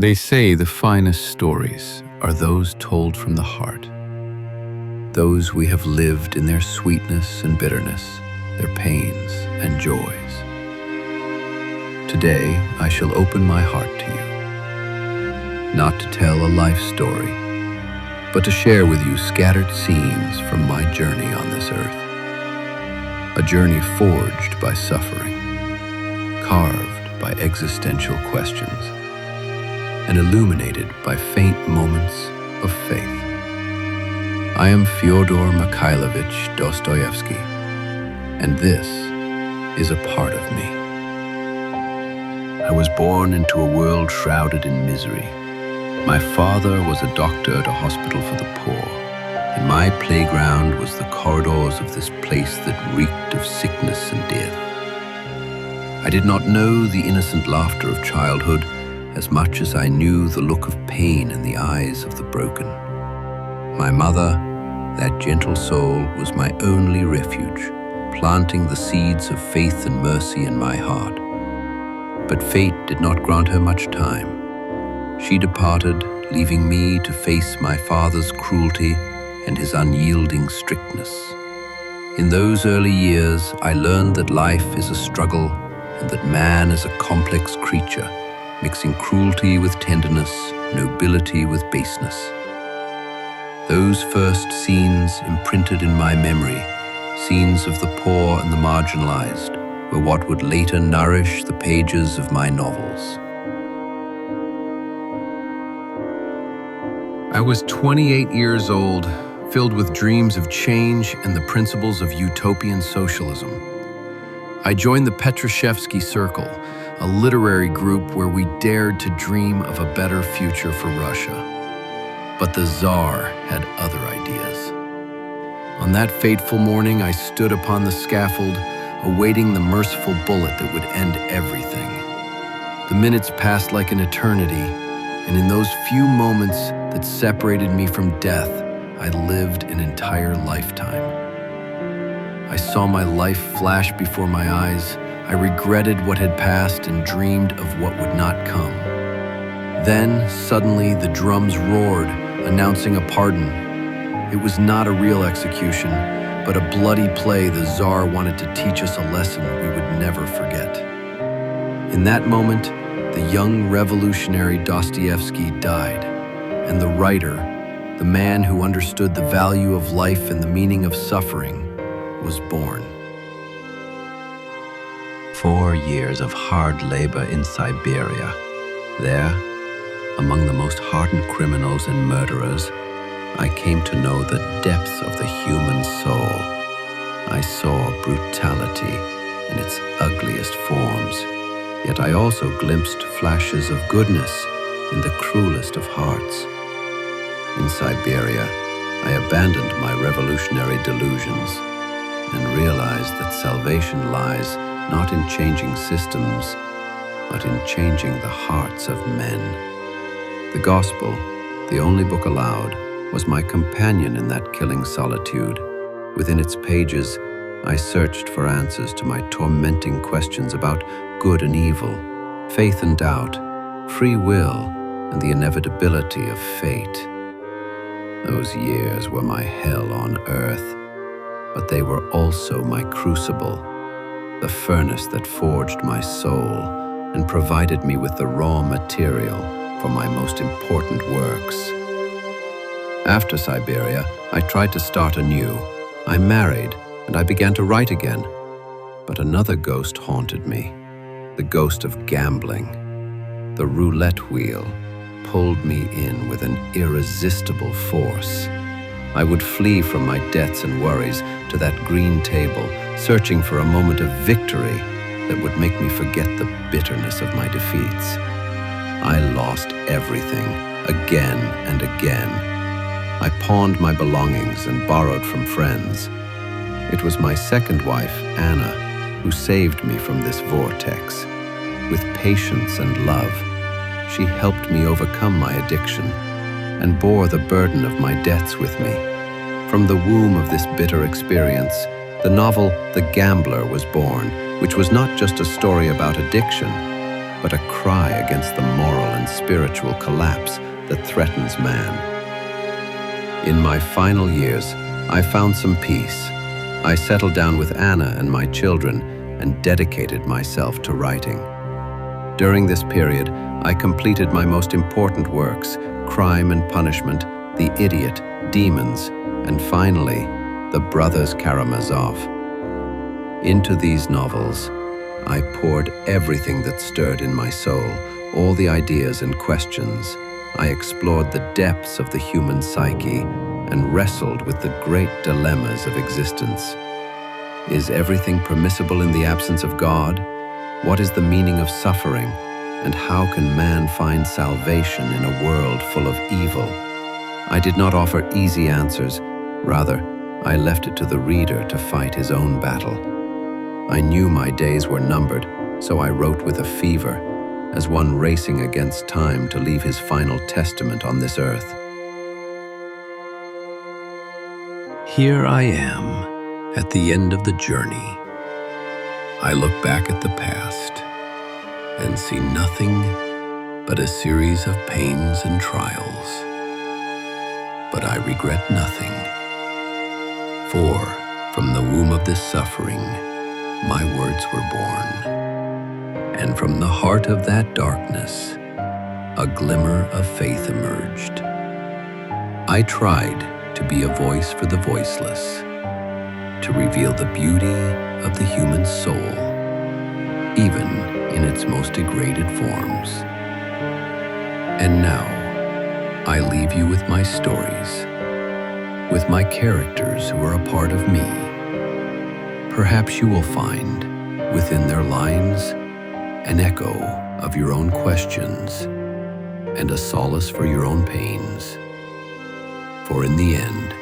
They say the finest stories are those told from the heart, those we have lived in their sweetness and bitterness, their pains and joys. Today, I shall open my heart to you, not to tell a life story, but to share with you scattered scenes from my journey on this earth, a journey forged by suffering, carved by existential questions, and illuminated by faint moments of faith. I am Fyodor Mikhailovich Dostoevsky, and this is a part of me. I was born into a world shrouded in misery. My father was a doctor at a hospital for the poor, and my playground was the corridors of this place that reeked of sickness and death. I did not know the innocent laughter of childhood as much as I knew the look of pain in the eyes of the broken. My mother, that gentle soul, was my only refuge, planting the seeds of faith and mercy in my heart. But fate did not grant her much time. She departed, leaving me to face my father's cruelty and his unyielding strictness. In those early years, I learned that life is a struggle and that man is a complex creature, mixing cruelty with tenderness, nobility with baseness. Those first scenes imprinted in my memory, scenes of the poor and the marginalized, were what would later nourish the pages of my novels. I was 28 years old, filled with dreams of change and the principles of utopian socialism. I joined the Petrushevsky Circle, a literary group where we dared to dream of a better future for Russia. But the Tsar had other ideas. On that fateful morning, I stood upon the scaffold, awaiting the merciful bullet that would end everything. The minutes passed like an eternity, and in those few moments that separated me from death, I lived an entire lifetime. I saw my life flash before my eyes. I regretted what had passed and dreamed of what would not come. Then, suddenly, the drums roared, announcing a pardon. It was not a real execution, but a bloody play the Tsar wanted to teach us a lesson we would never forget. In that moment, the young revolutionary Dostoevsky died, and the writer, the man who understood the value of life and the meaning of suffering, was born. 4 years of hard labor in Siberia. There, among the most hardened criminals and murderers, I came to know the depths of the human soul. I saw brutality in its ugliest forms, yet I also glimpsed flashes of goodness in the cruelest of hearts. In Siberia, I abandoned my revolutionary delusions and realized that salvation lies not in changing systems, but in changing the hearts of men. The Gospel, the only book allowed, was my companion in that killing solitude. Within its pages, I searched for answers to my tormenting questions about good and evil, faith and doubt, free will, and the inevitability of fate. Those years were my hell on earth, but they were also my crucible, the furnace that forged my soul and provided me with the raw material for my most important works. After Siberia, I tried to start anew. I married, and I began to write again. But another ghost haunted me, the ghost of gambling. The roulette wheel pulled me in with an irresistible force. I would flee from my debts and worries to that green table, searching for a moment of victory that would make me forget the bitterness of my defeats. I lost everything, again and again. I pawned my belongings and borrowed from friends. It was my second wife, Anna, who saved me from this vortex. With patience and love, she helped me overcome my addiction and bore the burden of my debts with me. From the womb of this bitter experience, the novel The Gambler was born, which was not just a story about addiction. but a cry against the moral and spiritual collapse that threatens man. In my final years, I found some peace. I settled down with Anna and my children and dedicated myself to writing. During this period, I completed my most important works, Crime and Punishment, The Idiot, Demons, and finally, The Brothers Karamazov. Into these novels, I poured everything that stirred in my soul, all the ideas and questions. I explored the depths of the human psyche and wrestled with the great dilemmas of existence. Is everything permissible in the absence of God? What is the meaning of suffering? And how can man find salvation in a world full of evil? I did not offer easy answers. Rather, I left it to the reader to fight his own battle. I knew my days were numbered, so I wrote with a fever, as one racing against time to leave his final testament on this earth. Here I am, at the end of the journey. I look back at the past and see nothing but a series of pains and trials. But I regret nothing, for from the womb of this suffering, my words were born, and from the heart of that darkness, a glimmer of faith emerged. I tried to be a voice for the voiceless, to reveal the beauty of the human soul, even in its most degraded forms. And now, I leave you with my stories, with my characters who are a part of me. Perhaps you will find, within their lines, an echo of your own questions and a solace for your own pains. For in the end,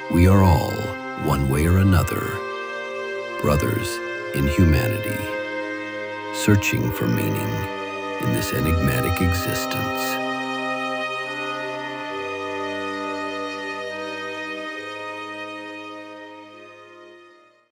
we are all, one way or another, brothers in humanity, searching for meaning in this enigmatic existence.